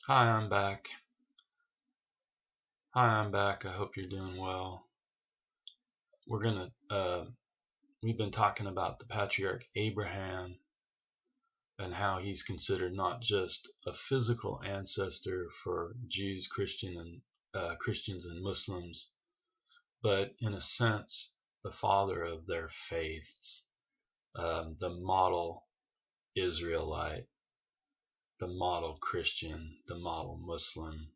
Hi, I'm back. I hope you're doing well. We're gonna we've been talking about the patriarch Abraham and how he's considered not just a physical ancestor for Jews, Christians and Muslims, but in a sense the father of their faiths, the model Israelite, the model Christian, the model Muslim,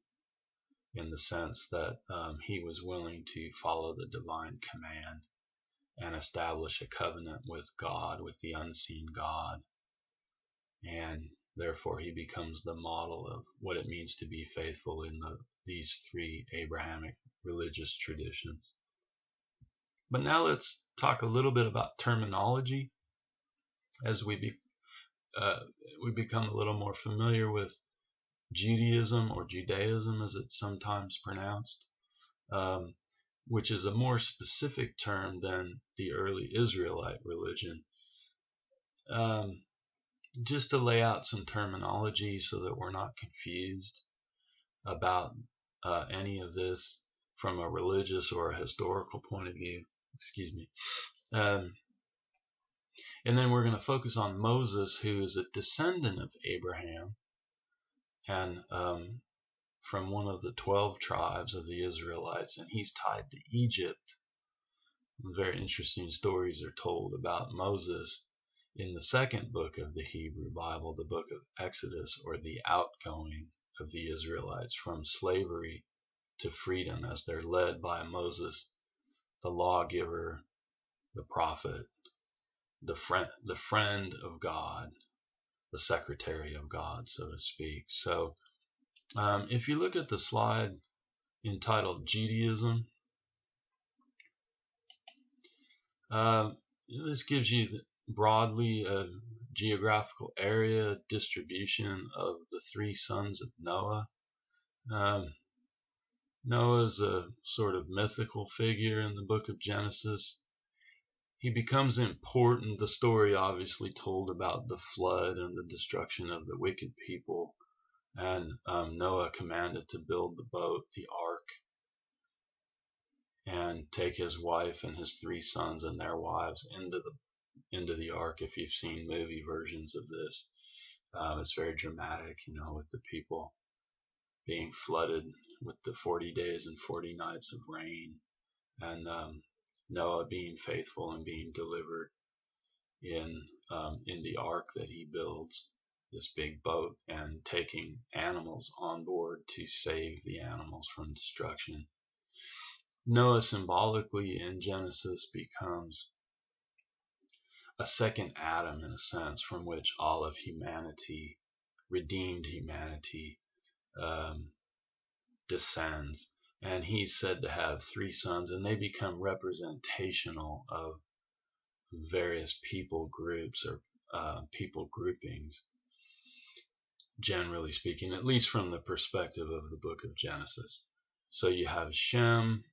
in the sense that he was willing to follow the divine command and establish a covenant with God, with the unseen God. And therefore, he becomes the model of what it means to be faithful in these three Abrahamic religious traditions. But now let's talk a little bit about terminology as we become a little more familiar with Judaism, or Judaism as it's sometimes pronounced, which is a more specific term than the early Israelite religion. Just to lay out some terminology so that we're not confused about any of this from a religious or a historical point of view. Excuse me. And then we're going to focus on Moses, who is a descendant of Abraham and from one of the 12 tribes of the Israelites, and he's tied to Egypt. Very interesting stories are told about Moses in the second book of the Hebrew Bible, the book of Exodus, or the outgoing of the Israelites from slavery to freedom as they're led by Moses, the lawgiver, the prophet, the friend of God, the secretary of God, so to speak. So if you look at the slide entitled Judaism, this gives you broadly a geographical area distribution of the three sons of Noah. Noah is a sort of mythical figure in the book of Genesis. He becomes important. The story obviously told about the flood and the destruction of the wicked people. And Noah commanded to build the boat, the ark, and take his wife and his three sons and their wives into the ark. If you've seen movie versions of this, it's very dramatic, with the people being flooded with the 40 days and 40 nights of rain, and Noah being faithful and being delivered in the ark that he builds, this big boat, and taking animals on board to save the animals from destruction. Noah symbolically in Genesis becomes a second Adam, in a sense, from which all of humanity, redeemed humanity, descends. And he's said to have three sons, and they become representational of various people groups or people groupings, generally speaking, at least from the perspective of the book of Genesis. So you have Shem,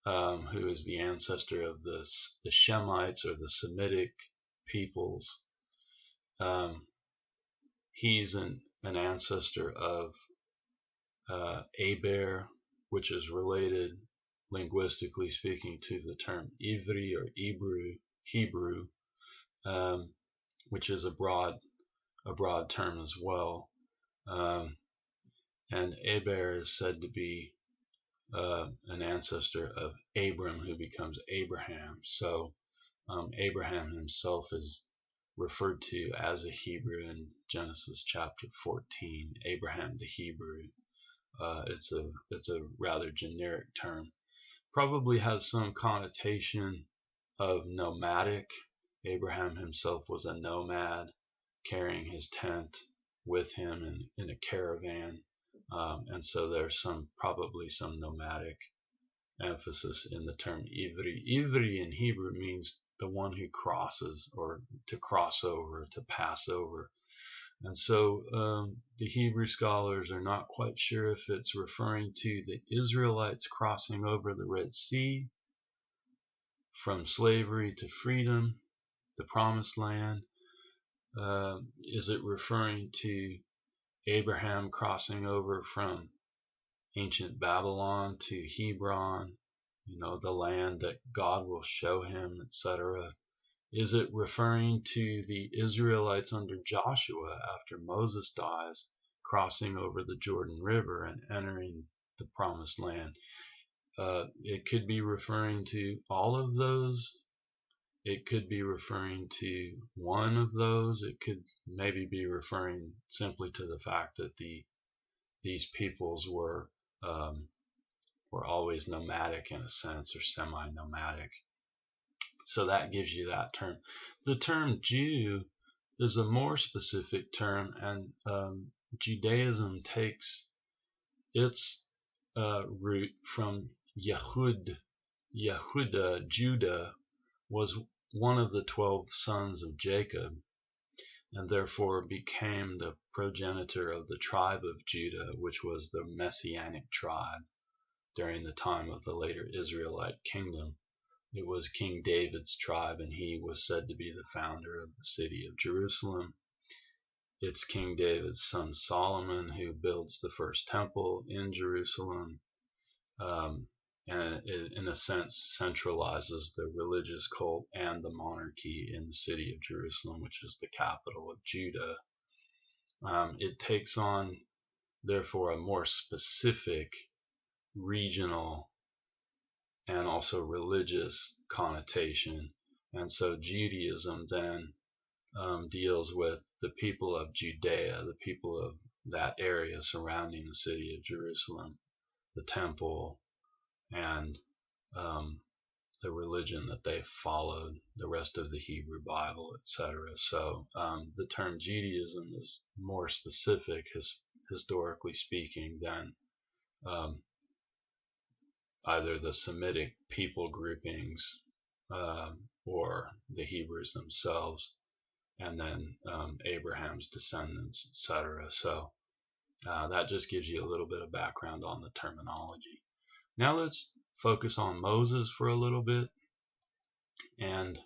who is the ancestor of the Shemites, or the Semitic peoples. He's an ancestor of Eber, which is related, linguistically speaking, to the term Ivri or Hebrew, which is a broad term as well. And Eber is said to be an ancestor of Abram, who becomes Abraham. So Abraham himself is referred to as a Hebrew in Genesis chapter 14. Abraham the Hebrew. It's a rather generic term. Probably has some connotation of nomadic. Abraham himself was a nomad, carrying his tent with him in a caravan. And so there's probably some nomadic emphasis in the term Ivri. Ivri in Hebrew means the one who crosses, or to cross over, to pass over. And so the Hebrew scholars are not quite sure if it's referring to the Israelites crossing over the Red Sea from slavery to freedom, the Promised Land. Is it referring to Abraham crossing over from ancient Babylon to Hebron, the land that God will show him, etc.? Is it referring to the Israelites under Joshua after Moses dies, crossing over the Jordan River and entering the promised land? It could be referring to all of those. It could be referring to one of those. It could maybe be referring simply to the fact that these peoples were always nomadic in a sense, or semi-nomadic. So that gives you that term. The term Jew is a more specific term, and Judaism takes its root from Yehud. Yehuda, Judah, was one of the 12 sons of Jacob, and therefore became the progenitor of the tribe of Judah, which was the Messianic tribe during the time of the later Israelite kingdom. It was King David's tribe, and he was said to be the founder of the city of Jerusalem. It's King David's son Solomon who builds the first temple in Jerusalem, and it, in a sense, centralizes the religious cult and the monarchy in the city of Jerusalem, which is the capital of Judah. It takes on, therefore, a more specific regional and also religious connotation. And so Judaism then deals with the people of Judea, the people of that area surrounding the city of Jerusalem, the temple, and the religion that they followed, the rest of the Hebrew Bible, etc. So the term Judaism is more specific, historically speaking, than either the Semitic people groupings or the Hebrews themselves, and then Abraham's descendants, etc. So that just gives you a little bit of background on the terminology. Now let's focus on Moses for a little bit, and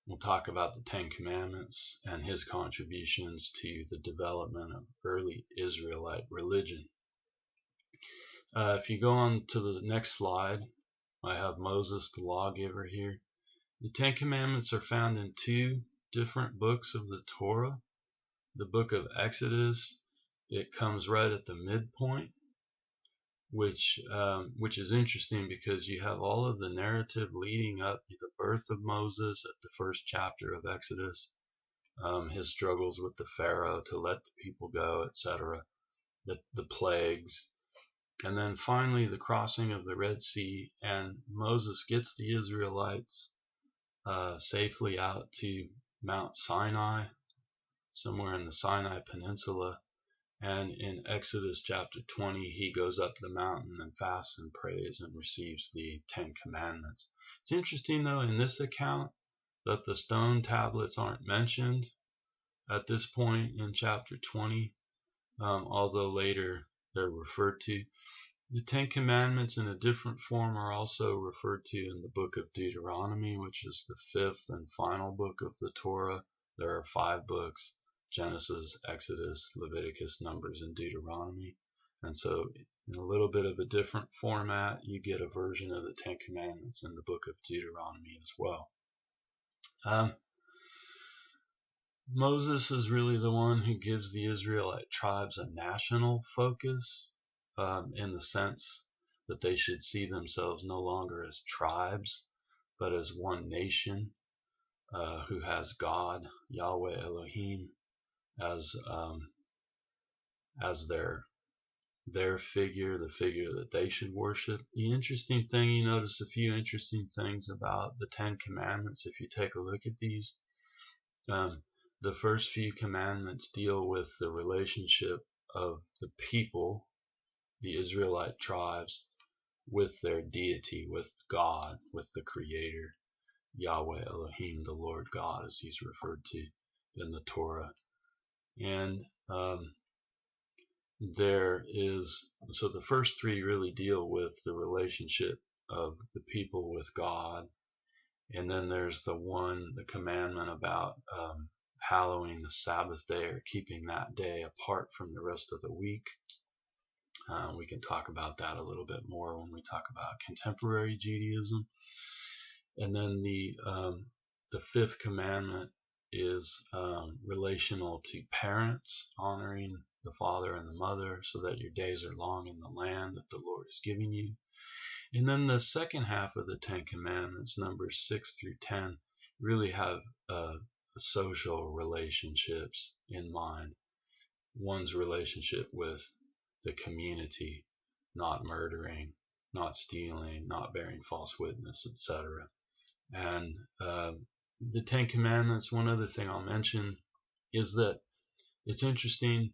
we'll talk about the Ten Commandments and his contributions to the development of early Israelite religion. If you go on to the next slide, I have Moses the lawgiver here. The Ten Commandments are found in two different books of the Torah. The book of Exodus, it comes right at the midpoint, which is interesting because you have all of the narrative leading up to the birth of Moses at the first chapter of Exodus, his struggles with the Pharaoh to let the people go, etc., the plagues, and then finally the crossing of the Red Sea, and Moses gets the Israelites safely out to Mount Sinai, somewhere in the Sinai Peninsula. And in Exodus chapter 20, he goes up the mountain and fasts and prays and receives the Ten Commandments. It's interesting, though, in this account that the stone tablets aren't mentioned at this point in chapter 20, although later they're referred to. The Ten Commandments in a different form are also referred to in the book of Deuteronomy, which is the fifth and final book of the Torah. There are 5 books: Genesis, Exodus, Leviticus, Numbers, and Deuteronomy. And so in a little bit of a different format, you get a version of the Ten Commandments in the book of Deuteronomy as well. Moses is really the one who gives the Israelite tribes a national focus, in the sense that they should see themselves no longer as tribes, but as one nation who has God, Yahweh Elohim, as their figure, the figure that they should worship. The interesting thing, you notice a few interesting things about the Ten Commandments if you take a look at these. The first few commandments deal with the relationship of the people, the Israelite tribes, with their deity, with God, with the Creator, Yahweh Elohim, the Lord God, as he's referred to in the Torah. And so the first 3 really deal with the relationship of the people with God. And then there's the commandment about hallowing the Sabbath day or keeping that day apart from the rest of the week. We can talk about that a little bit more when we talk about contemporary Judaism. And then the fifth commandment is relational to parents, honoring the father and the mother so that your days are long in the land that the Lord is giving you. And then the second half of the Ten Commandments, numbers 6 through 10, really have social relationships in mind. One's relationship with the community, not murdering, not stealing, not bearing false witness, etc. And the Ten Commandments, one other thing I'll mention is that it's interesting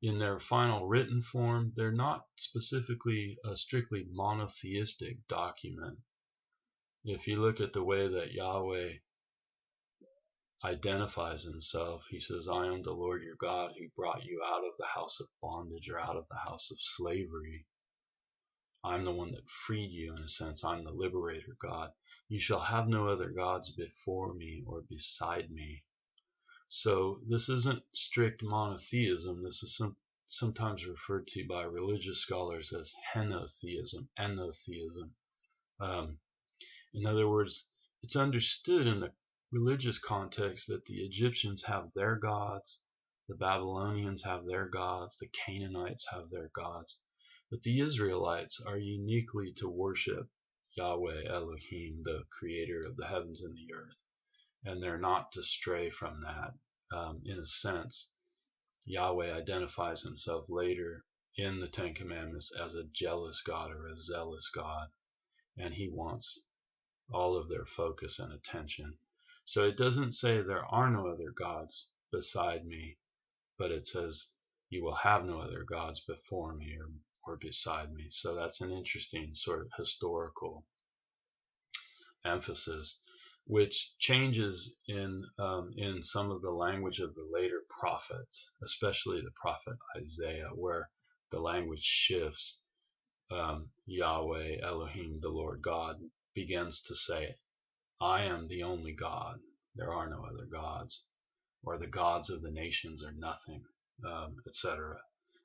in their final written form, they're not specifically a strictly monotheistic document. If you look at the way that Yahweh identifies himself, he says, I am the Lord your God who brought you out of the house of bondage or out of the house of slavery. I'm the one that freed you, in a sense. I'm the liberator God. You shall have no other gods before me or beside me. So this isn't strict monotheism. This is sometimes referred to by religious scholars as henotheism, enotheism. In other words, it's understood in the religious context that the Egyptians have their gods, the Babylonians have their gods, the Canaanites have their gods, but the Israelites are uniquely to worship Yahweh Elohim, the creator of the heavens and the earth, and they're not to stray from that. In a sense, Yahweh identifies himself later in the Ten Commandments as a jealous God or a zealous God, and he wants all of their focus and attention. So it doesn't say there are no other gods beside me, but it says you will have no other gods before me or beside me. So that's an interesting sort of historical emphasis, which changes in some of the language of the later prophets, especially the prophet Isaiah, where the language shifts. Yahweh Elohim, the Lord God, begins to say, I am the only God. There are no other gods, or the gods of the nations are nothing, etc.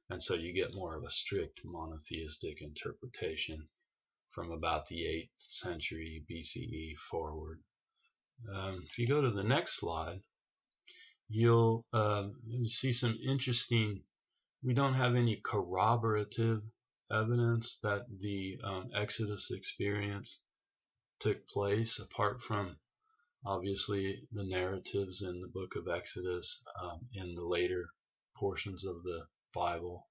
And so you get more of a strict monotheistic interpretation from about the 8th century BCE forward. If you go to the next slide, you'll see some interesting, we don't have any corroborative evidence that the Exodus experience took place apart from obviously the narratives in the book of Exodus, in the later portions of the Bible,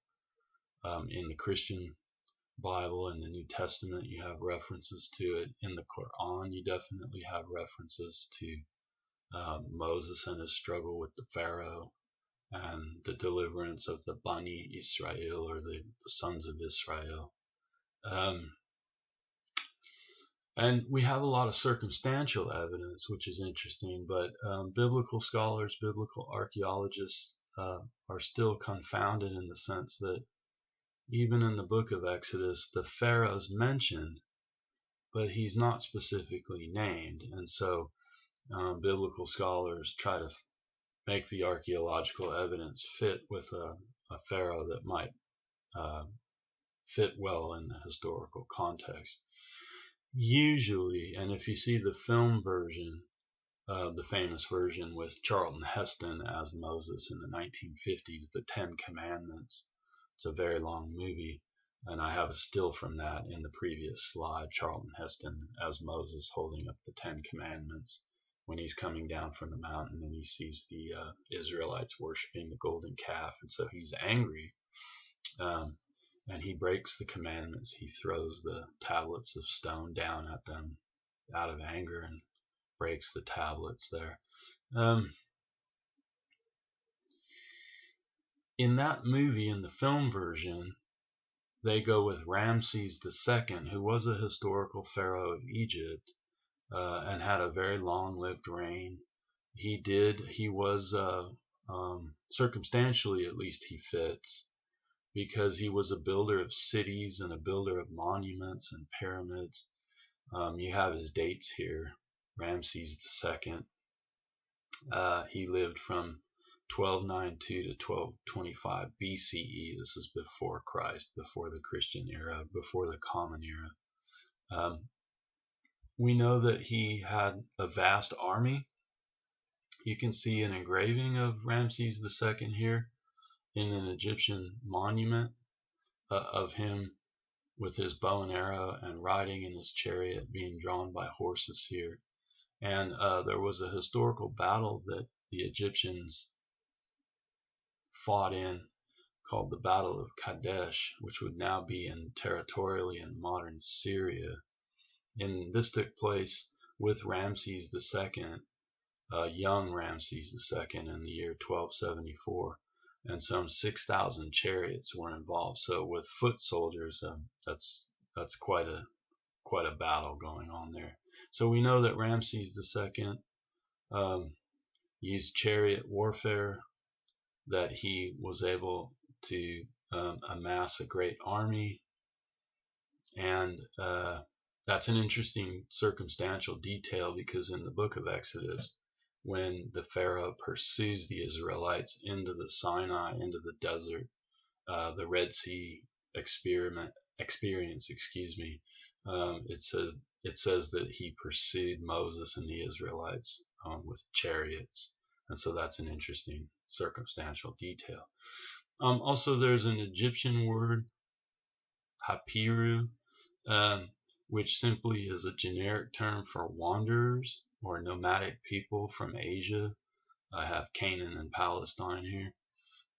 in the Christian Bible and the New Testament, you have references to it. In the Quran, you definitely have references to Moses and his struggle with the Pharaoh and the deliverance of the Bani Israel, or the sons of Israel. And we have a lot of circumstantial evidence, which is interesting, but biblical scholars, biblical archaeologists are still confounded in the sense that even in the book of Exodus, the Pharaoh's mentioned, but he's not specifically named. And so biblical scholars try to make the archaeological evidence fit with a Pharaoh that might fit well in the historical context. Usually, and if you see the film version, the famous version with Charlton Heston as Moses in the 1950s, The Ten Commandments, it's a very long movie, and I have a still from that in the previous slide, Charlton Heston as Moses holding up the Ten Commandments when he's coming down from the mountain and he sees the Israelites worshiping the golden calf, and so he's angry. And he breaks the commandments. He throws the tablets of stone down at them out of anger and breaks the tablets there. In that movie, in the film version, they go with Ramses II, who was a historical pharaoh of Egypt and had a very long-lived reign. He was, circumstantially at least, he fits, because he was a builder of cities and a builder of monuments and pyramids. You have his dates here, Ramses II. He lived from 1292 to 1225 BCE. This is before Christ, before the Christian era, before the Common Era. We know that he had a vast army. You can see an engraving of Ramses II here in an Egyptian monument of him with his bow and arrow and riding in his chariot being drawn by horses here. And there was a historical battle that the Egyptians fought in called the Battle of Kadesh, which would now be territorially in modern Syria. And this took place with Ramses II, young Ramses II, in the year 1274, and some 6,000 chariots were involved. So with foot soldiers, that's quite a battle going on there. So we know that Ramses II used chariot warfare, that he was able to amass a great army, and that's an interesting circumstantial detail, because in the book of Exodus, when the Pharaoh pursues the Israelites into the Sinai, into the desert, the Red Sea experience, it says that he pursued Moses and the Israelites with chariots, and so that's an interesting circumstantial detail. Also, there's an Egyptian word, hapiru, which simply is a generic term for wanderers or nomadic people from Asia. I have Canaan and Palestine here.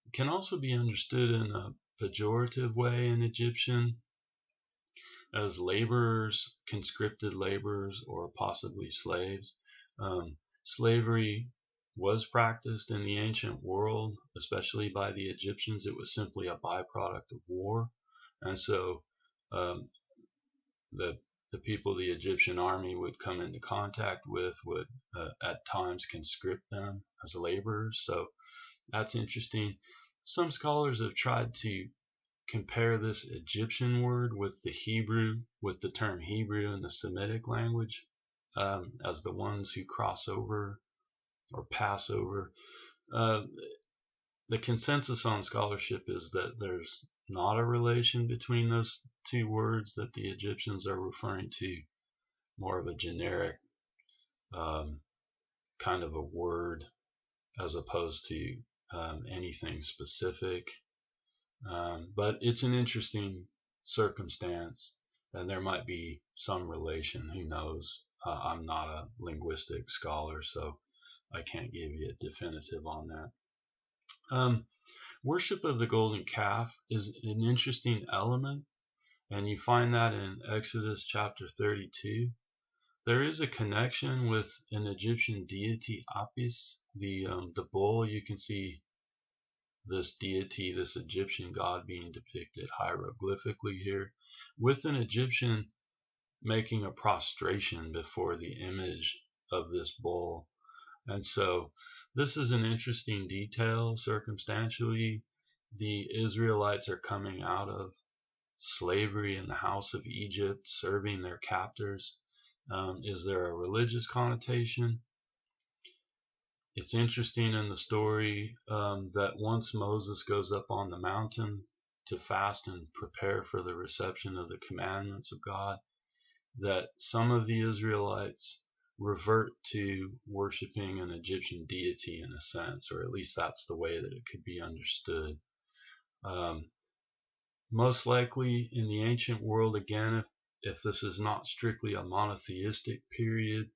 It can also be understood in a pejorative way in Egyptian as laborers, conscripted laborers, or possibly slaves. Slavery was practiced in the ancient world, especially by the Egyptians. It was simply a byproduct of war. And so the people the Egyptian army would come into contact with would at times conscript them as laborers. So that's interesting. Some scholars have tried to compare this Egyptian word with the term Hebrew in the Semitic language, as the ones who cross over or pass over. The consensus on scholarship is that there's not a relation between those two words, that the Egyptians are referring to more of a generic kind of a word as opposed to anything specific. But it's an interesting circumstance, and there might be some relation. Who knows? I'm not a linguistic scholar, so I can't give you a definitive on that. Worship of the golden calf is an interesting element, and you find that in Exodus chapter 32. There is a connection with an Egyptian deity, Apis, the bull. You can see this deity, this Egyptian god, being depicted hieroglyphically here, with an Egyptian making a prostration before the image of this bull. And so this is an interesting detail. Circumstantially, the Israelites are coming out of slavery in the house of Egypt, serving their captors. Is there a religious connotation? It's interesting in the story that once Moses goes up on the mountain to fast and prepare for the reception of the commandments of God, that some of the Israelites revert to worshiping an Egyptian deity in a sense, or at least that's the way that it could be understood. Most likely in the ancient world, again, if this is not strictly a monotheistic period,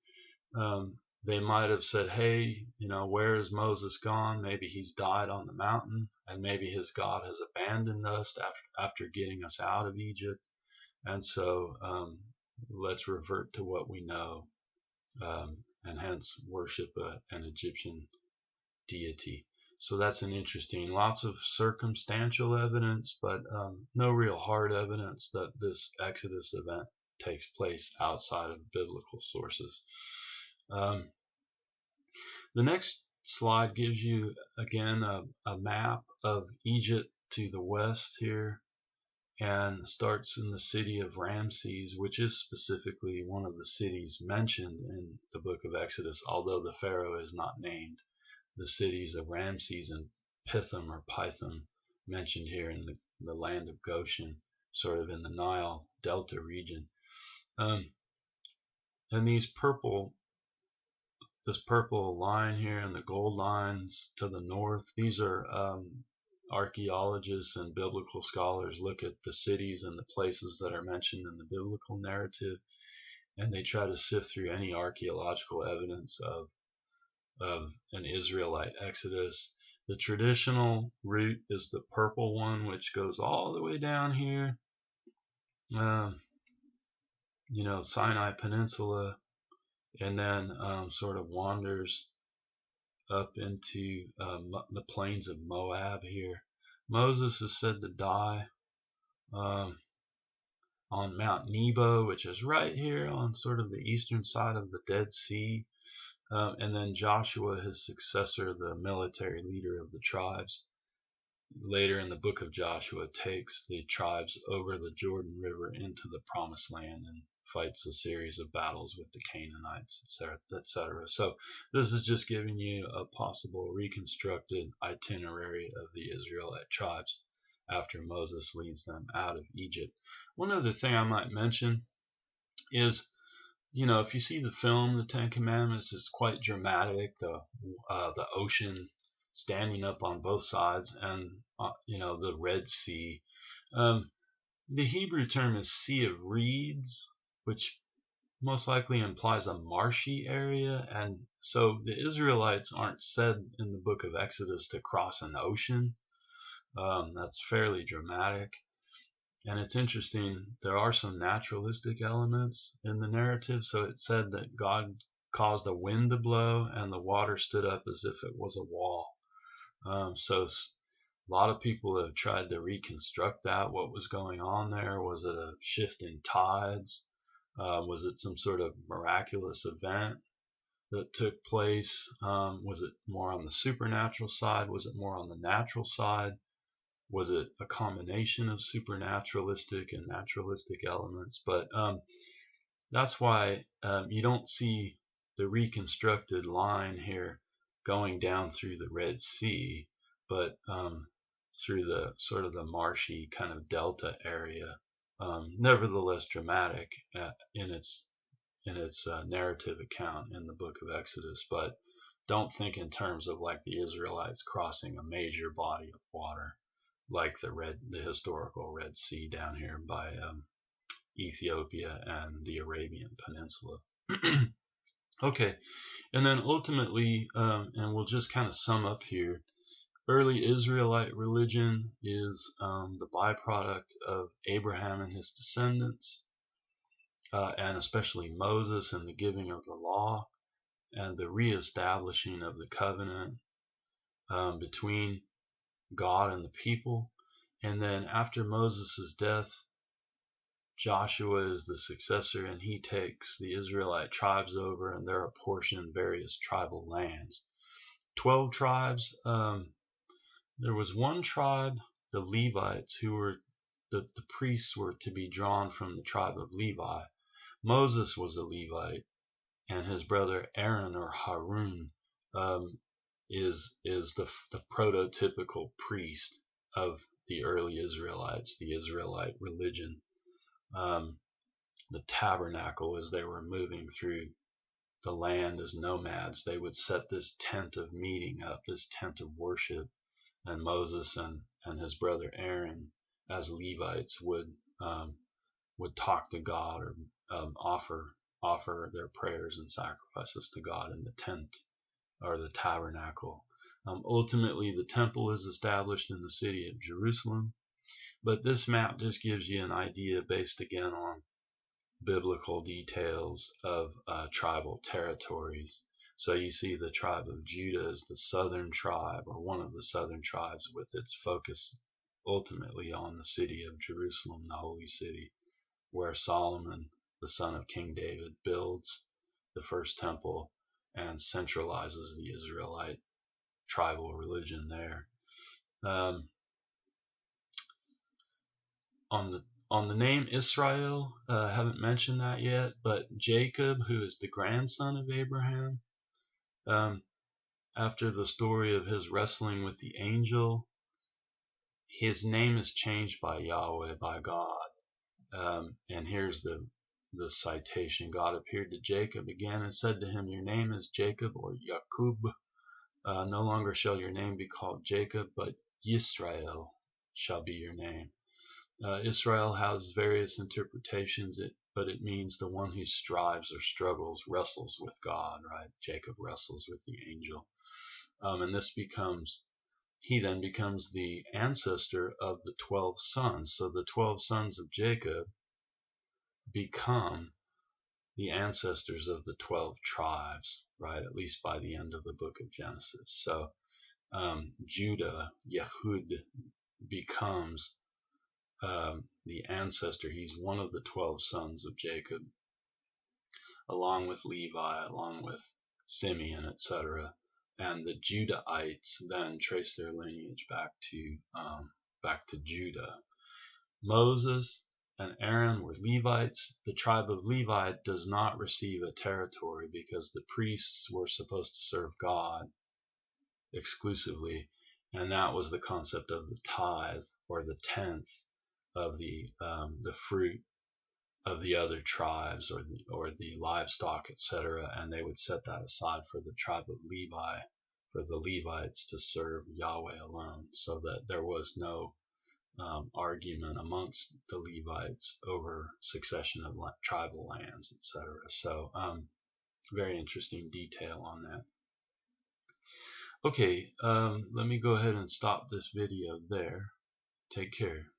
they might have said, hey, where is Moses gone? Maybe he's died on the mountain, and maybe his God has abandoned us after getting us out of Egypt. And so let's revert to what we know, and hence worship an Egyptian deity. So that's an interesting, lots of circumstantial evidence, but no real hard evidence that this Exodus event takes place outside of biblical sources. The next slide gives you, again, a map of Egypt to the west here. and starts in the city of Ramses, which is specifically one of the cities mentioned in the book of Exodus, although the Pharaoh is not named. The cities of Ramses and Pithom or Pithom mentioned here in the land of Goshen, sort of in the Nile Delta region. And this purple line here and the gold lines to the north, these are archaeologists and biblical scholars look at the cities and the places that are mentioned in the biblical narrative, and they try to sift through any archaeological evidence of an Israelite exodus. The traditional route is the purple one, which goes all the way down here, Sinai Peninsula, and then sort of wanders up into the plains of Moab here. Moses is said to die on Mount Nebo, which is right here on sort of the eastern side of the Dead Sea. And then Joshua, his successor, the military leader of the tribes, later in the book of Joshua, takes the tribes over the Jordan River into the Promised Land and fights a series of battles with the Canaanites, etc. So this is just giving you a possible reconstructed itinerary of the Israelite tribes after Moses leads them out of Egypt. One other thing I might mention is, if you see the film, the Ten Commandments, it's quite dramatic. The ocean standing up on both sides, and the Red Sea. The Hebrew term is Sea of Reeds, which most likely implies a marshy area, and so the Israelites aren't said in the book of Exodus to cross an ocean. That's fairly dramatic. And it's interesting, there are some naturalistic elements in the narrative. So it said that God caused a wind to blow and the water stood up as if it was a wall. So a lot of people have tried to reconstruct that. What was going on there? Was it a shift in tides? Was it some sort of miraculous event that took place? Was it more on the supernatural side? Was it more on the natural side? Was it a combination of supernaturalistic and naturalistic elements? But that's why you don't see the reconstructed line here going down through the Red Sea, but through the sort of the marshy kind of delta area. Nevertheless dramatic in its narrative account in the book of Exodus, but don't think in terms of like the Israelites crossing a major body of water, like the historical Red Sea down here by Ethiopia and the Arabian Peninsula. Okay, and then ultimately, and we'll just kind of sum up here, early Israelite religion is the byproduct of Abraham and his descendants, and especially Moses and the giving of the law and the reestablishing of the covenant between God and the people. And then after Moses' death, Joshua is the successor, and he takes the Israelite tribes over, and they're apportioned various tribal lands. 12 tribes. There was one tribe, the Levites, who were the priests were to be drawn from the tribe of Levi. Moses was a Levite, and his brother Aaron or Harun is the prototypical priest of the early Israelites, the Israelite religion. The tabernacle, as they were moving through the land as nomads, they would set this tent of meeting up, this tent of worship, and Moses and his brother Aaron, as Levites, would talk to God or offer their prayers and sacrifices to God in the tent or the tabernacle. Ultimately, the temple is established in the city of Jerusalem, but this map just gives you an idea based again on biblical details of tribal territories. So you see the tribe of Judah as the southern tribe, or one of the southern tribes, with its focus ultimately on the city of Jerusalem, the holy city, where Solomon, the son of King David, builds the first temple and centralizes the Israelite tribal religion there. on the name Israel, haven't mentioned that yet, but Jacob, who is the grandson of Abraham, um, after the story of his wrestling with the angel, his name is changed by Yahweh, by God. And here's the citation. God appeared to Jacob again and said to him, "Your name is Jacob," or Yakub. No longer shall your name be called Jacob, but Yisrael shall be your name. Israel has various interpretations, but it means the one who strives or struggles, wrestles with God, right? Jacob wrestles with the angel. And he then becomes the ancestor of the 12 sons. So the 12 sons of Jacob become the ancestors of the 12 tribes, right? At least by the end of the book of Genesis. So Judah, Yehud, becomes the ancestor. He's one of the 12 sons of Jacob, along with Levi, along with Simeon, etc. And the Judahites then trace their lineage back to Judah. Moses and Aaron were Levites. The tribe of Levi does not receive a territory because the priests were supposed to serve God exclusively, and that was the concept of the tithe, or the tenth of the fruit of the other tribes, or the livestock, etc. And they would set that aside for the tribe of Levi, for the Levites to serve Yahweh alone, so that there was no argument amongst the Levites over succession of tribal lands, etc. So very interesting detail on that. Okay, let me go ahead and stop this video there. Take care.